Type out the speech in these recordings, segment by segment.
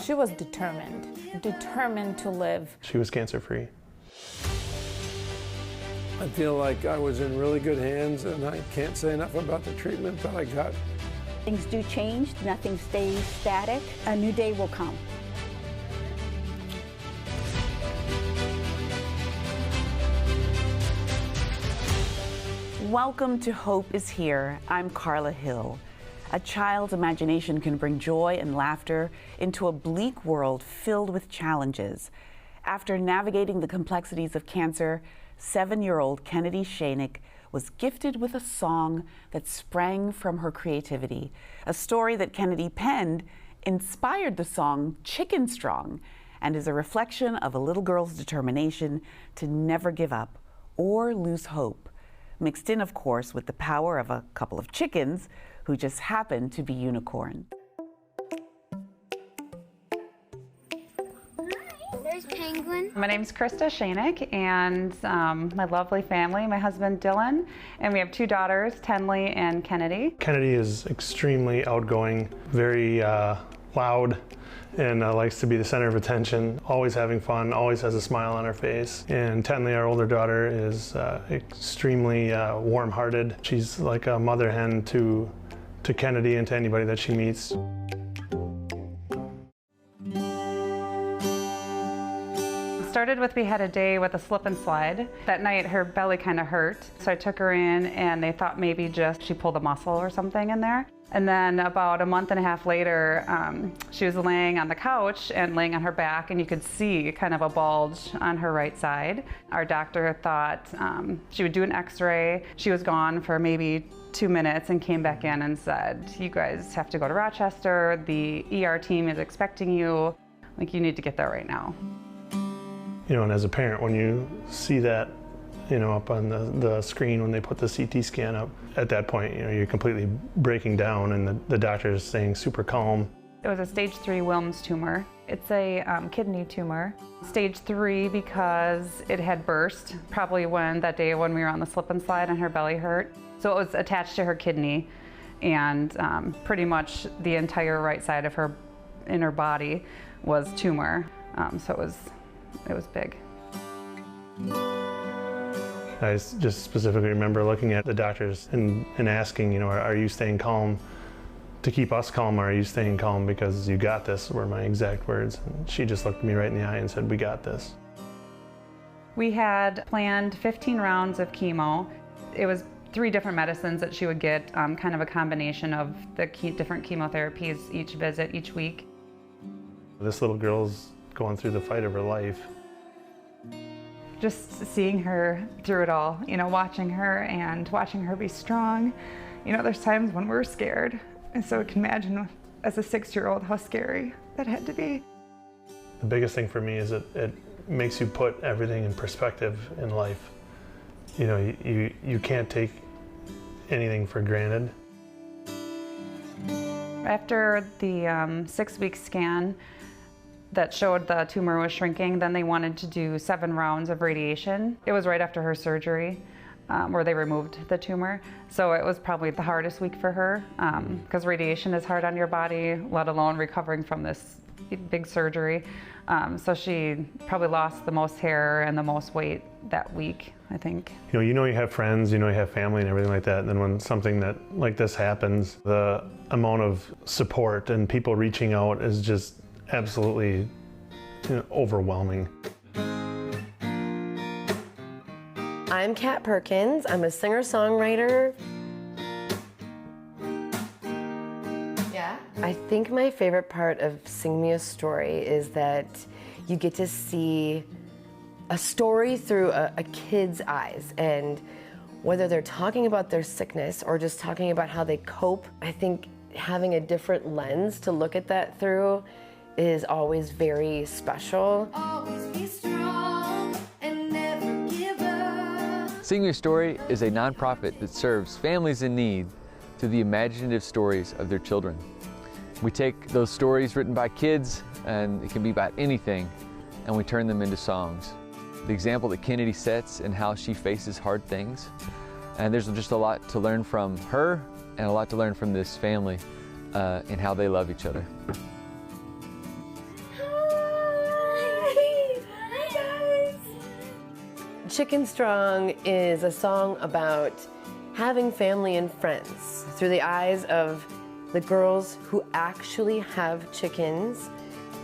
She was determined to live. She was cancer-free. I feel like I was in really good hands, and I can't say enough about the treatment that I got. Things do change, nothing stays static. A new day will come. Welcome to Hope is Here. I'm Carla Hill. A child's imagination can bring joy and laughter into a bleak world filled with challenges. After navigating the complexities of cancer, 7-year-old Kenedi Shoeneck was gifted with a song that sprang from her creativity. A story that Kenedi penned inspired the song Chicken Strong and is a reflection of a little girl's determination to never give up or lose hope, mixed in, of course, with the power of a couple of chickens who just happen to be unicorns. There's Penguin. My name's Krista Shoeneck, and my lovely family, my husband Dylan, and we have 2 daughters, Tenley and Kenedi. Kenedi is extremely outgoing, very loud, and likes to be the center of attention, always having fun, always has a smile on her face. And Tenley, our older daughter, is extremely warm-hearted. She's like a mother hen to Kenedi and to anybody that she meets. Started with, we had a day with a slip and slide. That night her belly kind of hurt, so I took her in and they thought maybe just she pulled a muscle or something in there. And then about a month and a half later, she was laying on the couch and laying on her back, and you could see kind of a bulge on her right side. Our doctor thought she would do an x-ray. She was gone for maybe 2 minutes and came back in and said, "You guys have to go to Rochester. The ER team is expecting you. Like, you need to get there right now." You know, and as a parent, when you see that, you know, up on the screen when they put the CT scan up, at that point, you know, you're completely breaking down, and the doctor's staying super calm. It was a stage 3 Wilms tumor. It's a kidney tumor. Stage 3 because it had burst probably that day when we were on the slip and slide and her belly hurt. So it was attached to her kidney, and pretty much the entire right side of her inner body was tumor. So it was big. I just specifically remember looking at the doctors and asking, you know, are you staying calm to keep us calm, or are you staying calm because you got this, were my exact words. And she just looked me right in the eye and said, "We got this." We had planned 15 rounds of chemo. It was 3 different medicines that she would get, kind of a combination of the different chemotherapies each visit, each week. This little girl's going through the fight of her life. Just seeing her through it all, you know, watching her be strong. You know, there's times when we're scared, and so I can imagine as a 6-year-old how scary that had to be. The biggest thing for me is it makes you put everything in perspective in life. You know, you can't take anything for granted. After the 6-week scan that showed the tumor was shrinking, then they wanted to do 7 rounds of radiation. It was right after her surgery where they removed the tumor. So it was probably the hardest week for her because radiation is hard on your body, let alone recovering from this big surgery. So she probably lost the most hair and the most weight that week, I think. You know you have friends, you have family and everything like that, and then when something like this happens, the amount of support and people reaching out is just absolutely overwhelming. I'm Kat Perkins. I'm a singer-songwriter. Yeah. I think my favorite part of Sing Me a Story is that you get to see a story through a kid's eyes, and whether they're talking about their sickness or just talking about how they cope, I think having a different lens to look at that through is always very special. Always be strong and never give up. Sing Me a Story is a nonprofit that serves families in need through the imaginative stories of their children. We take those stories written by kids, and it can be about anything, and we turn them into songs. The example that Kenedi sets and how she faces hard things, and there's just a lot to learn from her and a lot to learn from this family and how they love each other. Chicken Strong is a song about having family and friends through the eyes of the girls who actually have chickens.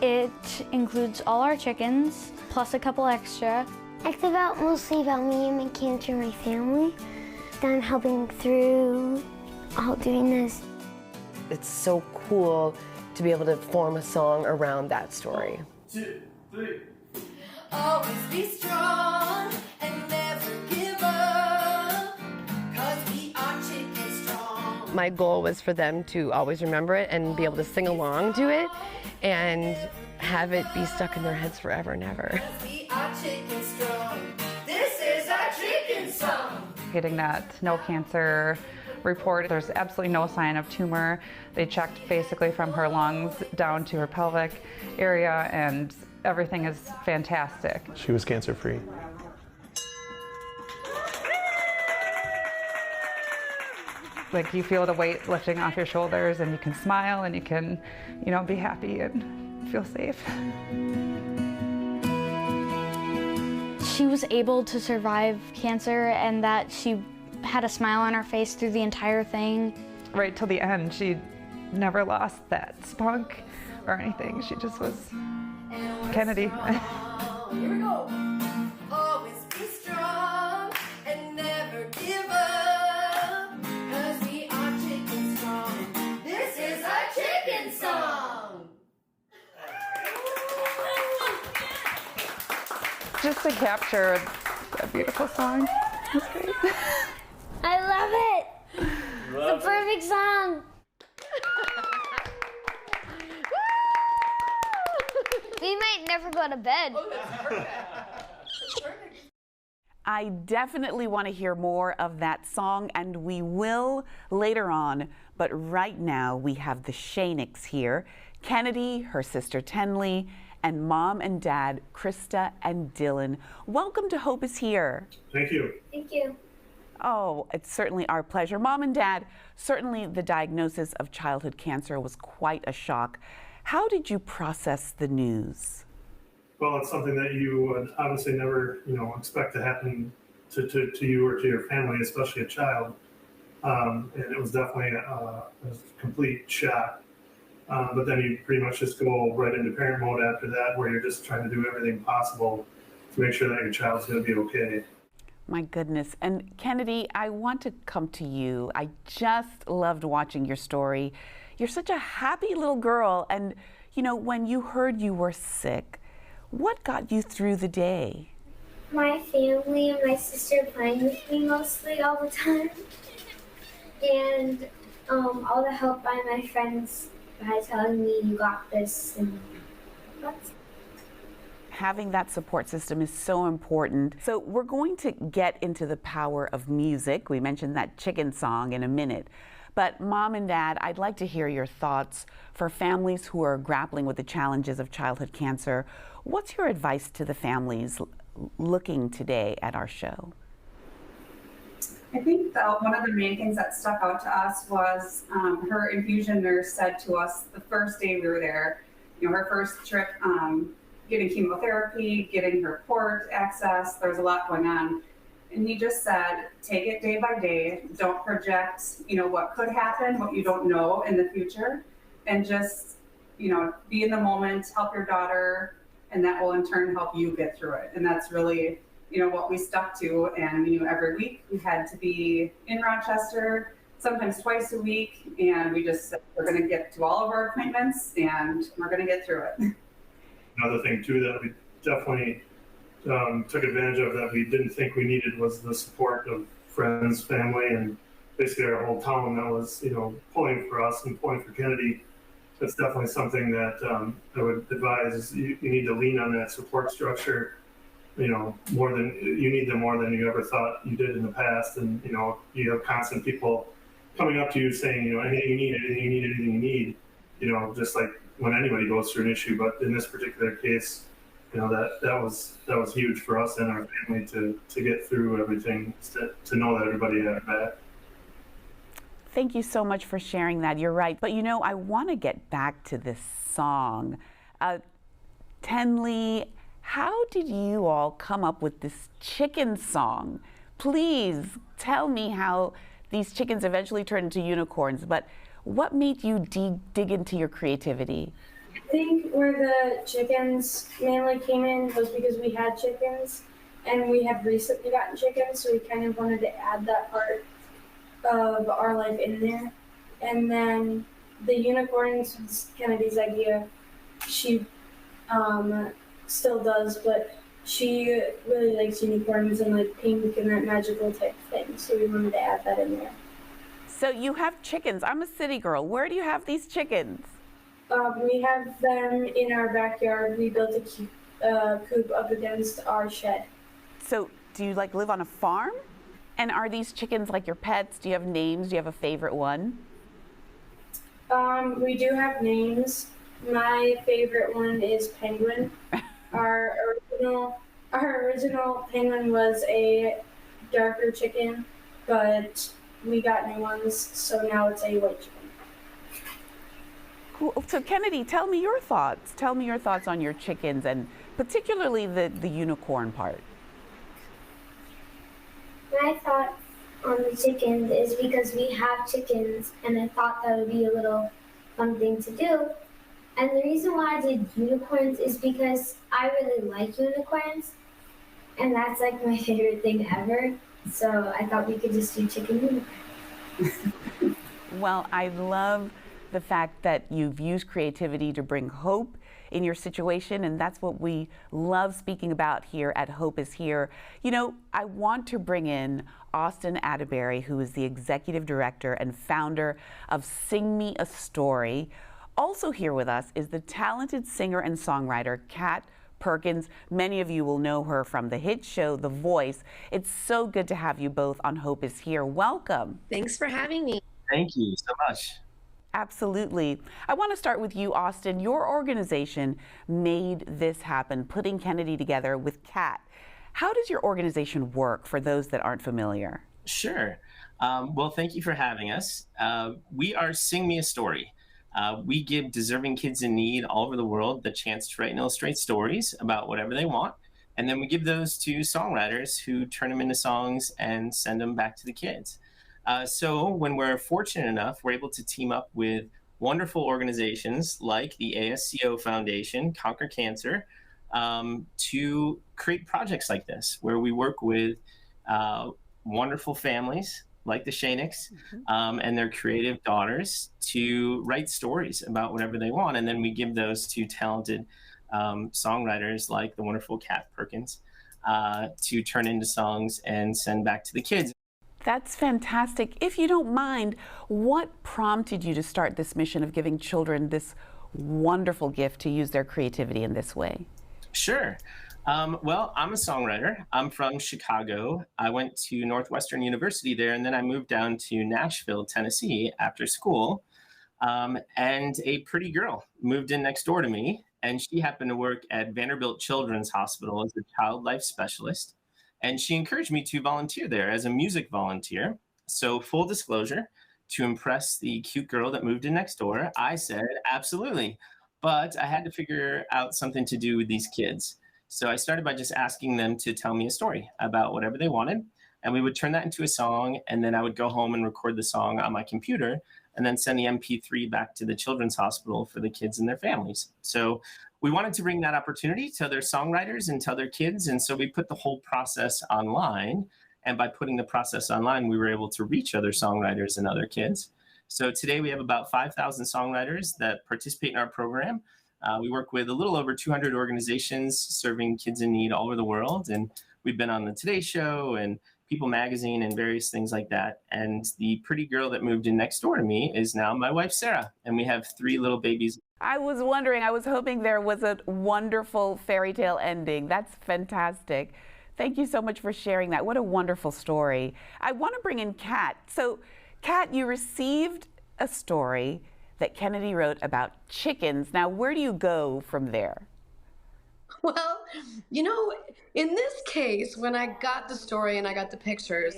It includes all our chickens, plus a couple extra. It's mostly about me and my cancer and my family. Then helping through all doing this. It's so cool to be able to form a song around that story. 1, 2, 3. Always be strong and never give up, 'cause we are chicken strong. My goal was for them to always remember it and be able to sing along to it and have it be stuck in their heads forever and ever. We are chicken strong. This is our chicken song. Getting that no cancer report, there's absolutely no sign of tumor. They checked basically from her lungs down to her pelvic area, and everything is fantastic. She was cancer-free. Like, you feel the weight lifting off your shoulders, and you can smile, and you can, be happy and feel safe. She was able to survive cancer, and that she had a smile on her face through the entire thing. Right till the end, she never lost that spunk or anything. She just was Kenedi. Here we go. Always be strong and never give up, 'cause we are chicken strong. This is our chicken song. Just to capture a beautiful song. That's great. I love it. It's a perfect song. We might never go to bed. I definitely want to hear more of that song, and we will later on. But right now, we have the Shoenecks here. Kenedi, her sister Tenley, and Mom and Dad, Krista and Dylan. Welcome to Hope is Here. Thank you. Thank you. Oh, it's certainly our pleasure. Mom and Dad, certainly the diagnosis of childhood cancer was quite a shock. How did you process the news? Well, it's something that you would obviously never, expect to happen to you or to your family, especially a child. And it was definitely a complete shock. But then you pretty much just go right into parent mode after that, where you're just trying to do everything possible to make sure that your child's going to be okay. My goodness. And Kenedi, I want to come to you. I just loved watching your story. You're such a happy little girl. And, when you heard you were sick, what got you through the day? My family and my sister playing with me mostly all the time. And all the help by my friends by telling me you got this, and that's having that support system is so important. So we're going to get into the power of music. We mentioned that chicken song in a minute. But Mom and Dad, I'd like to hear your thoughts for families who are grappling with the challenges of childhood cancer. What's your advice to the families looking today at our show? I think one of the main things that stuck out to us was her infusion nurse said to us the first day we were there, her first trip, getting chemotherapy, getting her port access, there was a lot going on. And he just said, take it day by day, don't project, what could happen, what you don't know in the future, and just, be in the moment, help your daughter, and that will in turn help you get through it. And that's really, what we stuck to. And we knew every week we had to be in Rochester, sometimes twice a week. And we just said, we're going to get to all of our appointments and we're going to get through it. Another thing too that we definitely took advantage of that we didn't think we needed was the support of friends, family, and basically our whole town that was, pulling for us and pulling for Kenedi. That's definitely something that I would advise. You need to lean on that support structure, you need them more than you ever thought you did in the past. And, you have constant people coming up to you saying, anything you need, anything you need, just like when anybody goes through an issue. But in this particular case, that was huge for us and our family to get through everything, to know that everybody had our back. Thank you so much for sharing that. You're right. But I want to get back to this song. Tenley How did you all come up with this chicken song? Please tell me how these chickens eventually turned into unicorns, but what made you dig into your creativity? I think where the chickens mainly came in was because we had chickens and we had recently gotten chickens, so we kind of wanted to add that part of our life in there. And then the unicorns was Kenedi's idea. She still does, but she really likes unicorns and like pink and that magical type thing, so we wanted to add that in there. So you have chickens. I'm a city girl. Where do you have these chickens? We have them in our backyard. We built a coop up against our shed. So do you like live on a farm? And are these chickens like your pets? Do you have names? Do you have a favorite one? We do have names. My favorite one is Penguin. Our original Penguin was a darker chicken, but we got new ones, so now it's a white chicken. Cool. So Kenedi, tell me your thoughts. Tell me your thoughts on your chickens, and particularly the unicorn part. My thought on the chickens is because we have chickens, and I thought that would be a little fun thing to do. And the reason why I did unicorns is because I really like unicorns, and that's like my favorite thing ever. So I thought we could just do chicken unicorns. Well, I love the fact that you've used creativity to bring hope in your situation, and that's what we love speaking about here at Hope is Here. You know, I want to bring in Austin Atterbury, who is the executive director and founder of Sing Me a Story. Also here with us is the talented singer and songwriter Kat Perkins. Many of you will know her from the hit show The Voice. It's so good to have you both on Hope is Here. Welcome. Thanks for having me. Thank you so much. Absolutely. I want to start with you, Austin. Your organization made this happen, putting Kenedi together with Kat. How does your organization work for those that aren't familiar? Sure. Well, thank you for having us. We are Sing Me a Story. We give deserving kids in need all over the world the chance to write and illustrate stories about whatever they want. And then we give those to songwriters who turn them into songs and send them back to the kids. So when we're fortunate enough, we're able to team up with wonderful organizations like the ASCO Foundation, Conquer Cancer, to create projects like this, where we work with wonderful families like the Shoenecks and their creative daughters to write stories about whatever they want. And then we give those to talented songwriters like the wonderful Kat Perkins to turn into songs and send back to the kids. That's fantastic. If you don't mind, what prompted you to start this mission of giving children this wonderful gift to use their creativity in this way? Sure. Well, I'm a songwriter. I'm from Chicago. I went to Northwestern University there, and then I moved down to Nashville, Tennessee after school. And a pretty girl moved in next door to me, and she happened to work at Vanderbilt Children's Hospital as a child life specialist. And she encouraged me to volunteer there as a music volunteer. So full disclosure, to impress the cute girl that moved in next door, I said, absolutely. But I had to figure out something to do with these kids. So I started by just asking them to tell me a story about whatever they wanted. And we would turn that into a song. And then I would go home and record the song on my computer and then send the MP3 back to the Children's Hospital for the kids and their families. So we wanted to bring that opportunity to other songwriters and to other kids. And so we put the whole process online. And by putting the process online, we were able to reach other songwriters and other kids. So today we have about 5,000 songwriters that participate in our program. We work with a little over 200 organizations serving kids in need all over the world. And we've been on the Today Show and People Magazine and various things like that. And the pretty girl that moved in next door to me is now my wife, Sarah. And we have 3 little babies. I was wondering, I was hoping there was a wonderful fairy tale ending. That's fantastic. Thank you so much for sharing that. What a wonderful story. I want to bring in Kat. So, Kat, you received a story that Kenedi wrote about chickens. Now, where do you go from there? Well, you know, in this case, when I got the story and I got the pictures,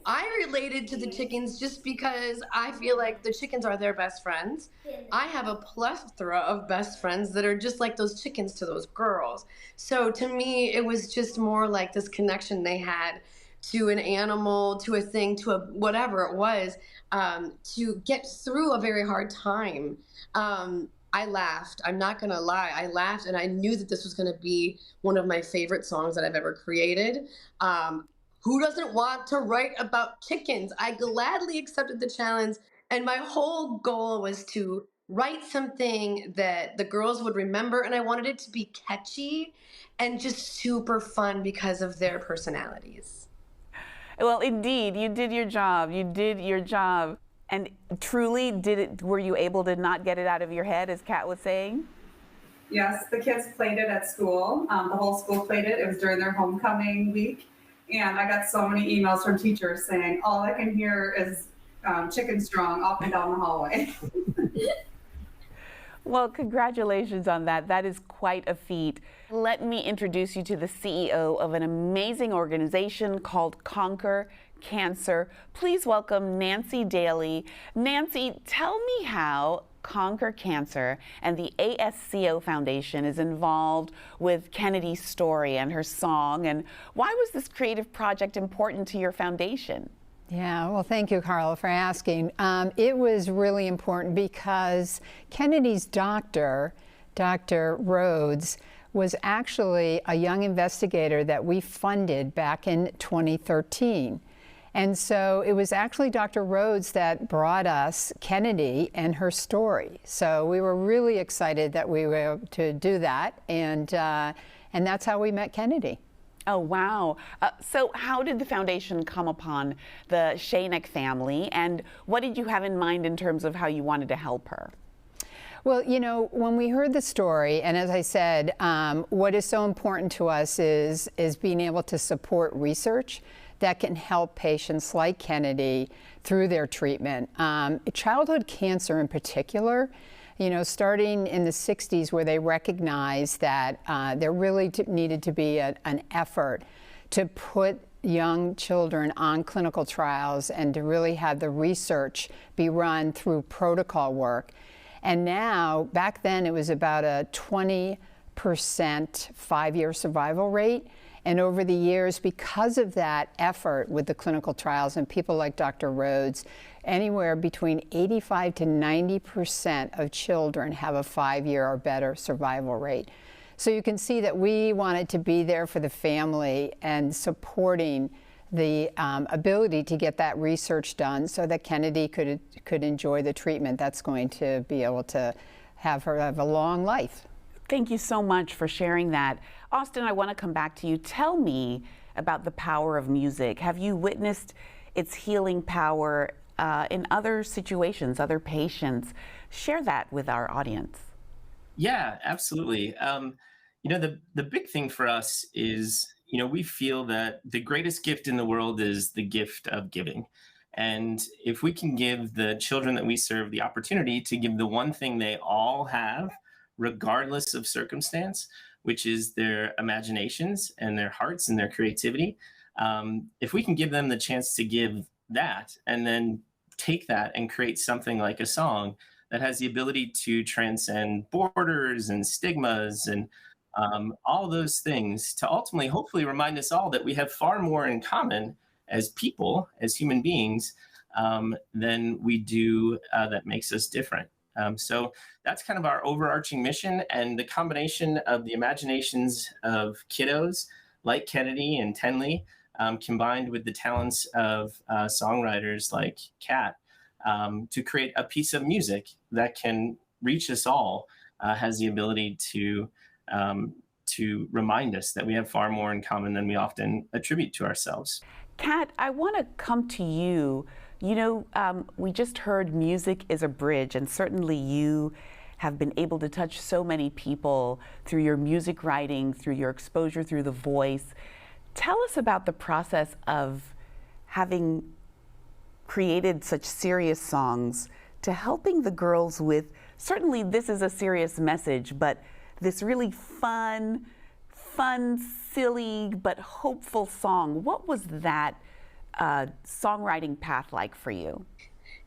I related to the chickens just because I feel like the chickens are their best friends. I have a plethora of best friends that are just like those chickens to those girls. So to me, it was just more like this connection they had to an animal, to a thing, to a whatever it was, to get through a very hard time. I laughed. I'm not going to lie. I laughed, and I knew that this was going to be one of my favorite songs that I've ever created. Who doesn't want to write about chickens? I gladly accepted the challenge, and my whole goal was to write something that the girls would remember, and I wanted it to be catchy and just super fun because of their personalities. Well, indeed, you did your job. You did your job. And truly, were you able to not get it out of your head, as Kat was saying? Yes, the kids played it at school. The whole school played it. It was during their homecoming week. And I got so many emails from teachers saying, all I can hear is Chicken Strong up and down the hallway. Well, congratulations on that. That is quite a feat. Let me introduce you to the CEO of an amazing organization called Conquer Cancer. Please welcome Nancy Daly. Nancy, tell me how Conquer Cancer and the ASCO Foundation is involved with Kenedi's story and her song, and why was this creative project important to your foundation? Yeah, well, thank you, Carla, for asking. It was really important because Kenedi's doctor, Dr. Rhodes, was actually a young investigator that we funded back in 2013. And so it was actually Dr. Rhodes that brought us Kenedi and her story. So we were really excited that we were able to do that, and that's how we met Kenedi. Oh, wow. So how did the foundation come upon the Shoeneck family, and what did you have in mind in terms of how you wanted to help her? Well, you know, when we heard the story, and as I said, what is so important to us is being able to support research that can help patients like Kenedi through their treatment. Childhood cancer in particular, you know, starting in the 60s, where they recognized that there really needed to be an effort to put young children on clinical trials and to really have the research be run through protocol work. And now, back then, it was about a 20% 5-year survival rate. And over the years, because of that effort with the clinical trials and people like Dr. Rhodes, anywhere between 85 to 90% of children have a 5-year or better survival rate. So you can see that we wanted to be there for the family and supporting the ability to get that research done so that Kenedi could enjoy the treatment that's going to be able to have her have a long life. Thank you so much for sharing that. Austin, I want to come back to you. Tell me about the power of music. Have you witnessed its healing power in other situations, other patients? Share that with our audience. Yeah, absolutely. You know, the big thing for us is, you know, we feel that the greatest gift in the world is the gift of giving. And if we can give the children that we serve the opportunity to give the one thing they all have, regardless of circumstance, which is their imaginations and their hearts and their creativity. If we can give them the chance to give that and then take that and create something like a song that has the ability to transcend borders and stigmas and all those things, to ultimately, hopefully, remind us all that we have far more in common as people, as human beings, than we do that makes us different. So that's kind of our overarching mission, and the combination of the imaginations of kiddos like Kenedi and Tenley, combined with the talents of songwriters like Kat, to create a piece of music that can reach us all, has the ability to remind us that we have far more in common than we often attribute to ourselves. Kat, I want to come to you. You know, we just heard music is a bridge, and certainly you have been able to touch so many people through your music writing, through your exposure, through the voice. Tell us about the process of having created such serious songs to helping the girls with, certainly this is a serious message, but this really fun, silly, but hopeful song. What was that a songwriting path like for you?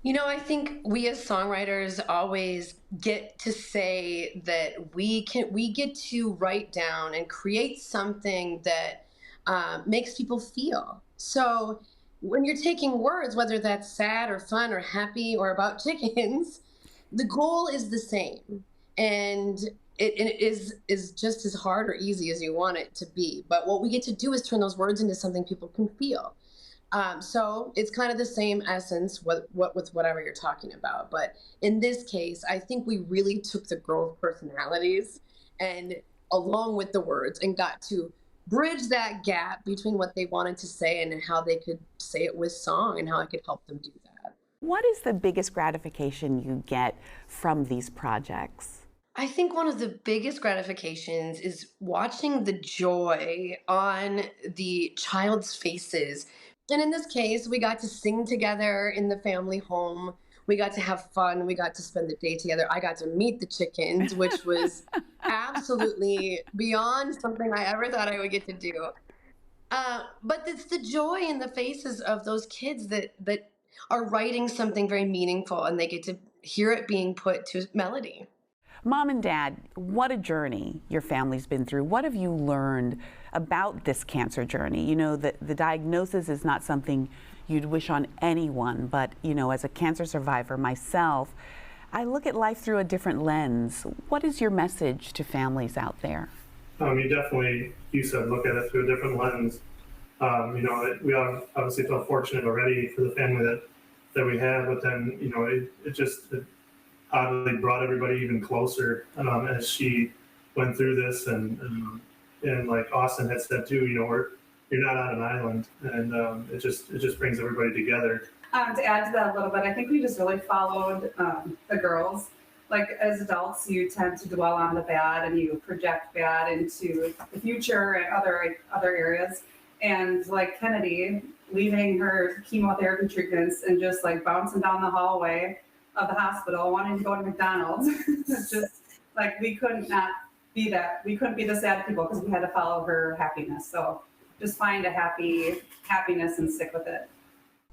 You know, I think we as songwriters always get to say that we get to write down and create something that makes people feel. So when you're taking words, whether that's sad or fun or happy or about chickens, the goal is the same. And it is just as hard or easy as you want it to be. But what we get to do is turn those words into something people can feel. So it's kind of the same essence with whatever you're talking about. But in this case, I think we really took the girls' personalities and along with the words and got to bridge that gap between what they wanted to say and how they could say it with song and how I could help them do that. What is the biggest gratification you get from these projects? I think one of the biggest gratifications is watching the joy on the child's faces. And in this case, we got to sing together in the family home. We got to have fun. We got to spend the day together. I got to meet the chickens, which was absolutely beyond something I ever thought I would get to do. But it's the joy in the faces of those kids that are writing something very meaningful, and they get to hear it being put to melody. Mom and Dad, what a journey your family's been through. What have you learned about this cancer journey? You know, the diagnosis is not something you'd wish on anyone, but, you know, as a cancer survivor myself, I look at life through a different lens. What is your message to families out there? You said, look at it through a different lens. You know, we obviously feel fortunate already for the family that we have, but then, you know, it oddly brought everybody even closer as she went through this, and like Austin had said too, you know, you're not on an island, and it just brings everybody together. To add to that a little bit, I think we just really followed the girls. Like as adults, you tend to dwell on the bad and you project bad into the future and other areas. And like Kenedi, leaving her chemotherapy treatments and just like bouncing down the hallway of the hospital, wanting to go to McDonald's. It's just like we couldn't not be that. We couldn't be the sad people because we had to follow her happiness. So just find a happiness and stick with it.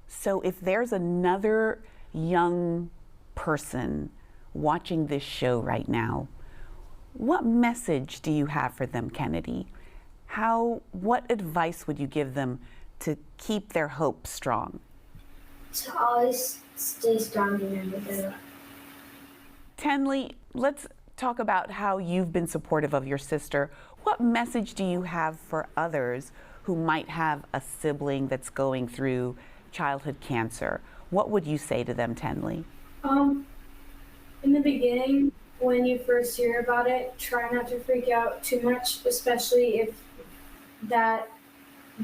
So if there's another young person watching this show right now, what message do you have for them, Kenedi? What advice would you give them to keep their hope strong? To always stay strong and never give up. Tenley, let's talk about how you've been supportive of your sister. What message do you have for others who might have a sibling that's going through childhood cancer? What would you say to them, Tenley? In the beginning, when you first hear about it, try not to freak out too much, especially if the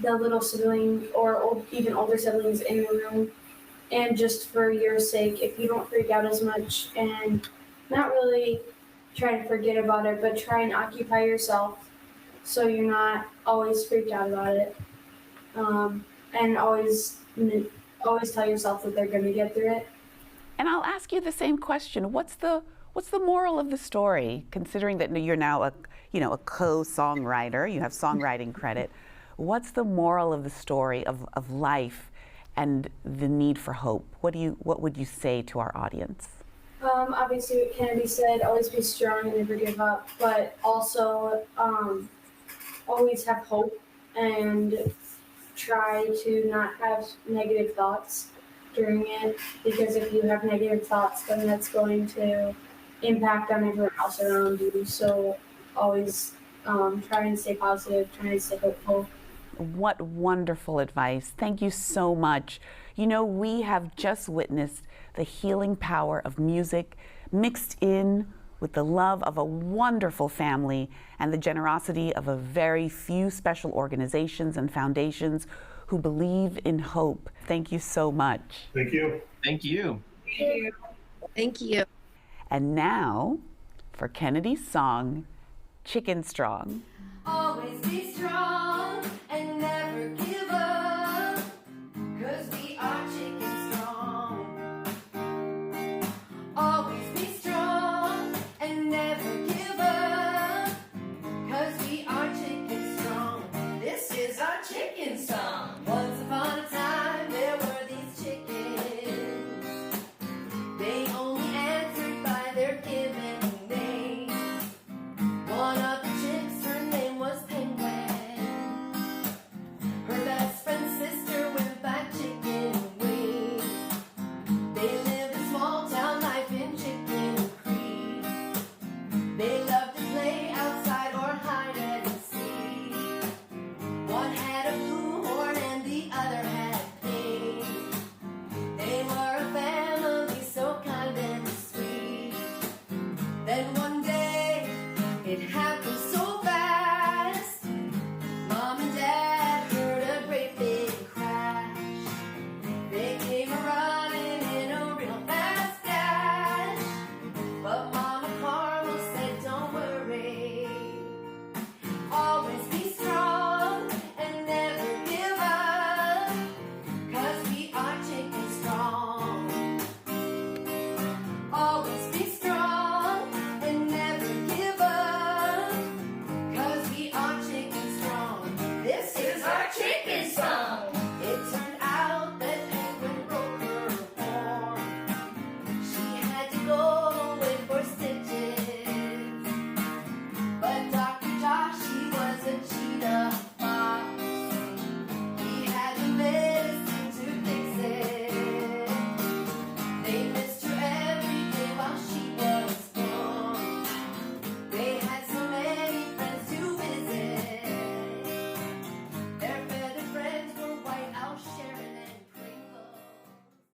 little sibling or even older siblings in the room. And just for your sake, if you don't freak out as much and not really try to forget about it, but try and occupy yourself so you're not always freaked out about it. And always tell yourself that they're going to get through it. And I'll ask you the same question. What's the moral of the story, considering that you're now a co-songwriter, you have songwriting credit. What's the moral of the story of life and the need for hope? What would you say to our audience? Obviously what Kenedi said, always be strong and never give up, but also always have hope and try to not have negative thoughts during it, because if you have negative thoughts, then that's going to impact on everyone else around you. So always try and stay positive, try and stay hopeful. What wonderful advice. Thank you so much. You know, we have just witnessed the healing power of music mixed in with the love of a wonderful family and the generosity of a very few special organizations and foundations who believe in hope. Thank you so much. Thank you. Thank you. Thank you. Thank you. And now for Kenedi's song, Chicken Strong. Always be strong.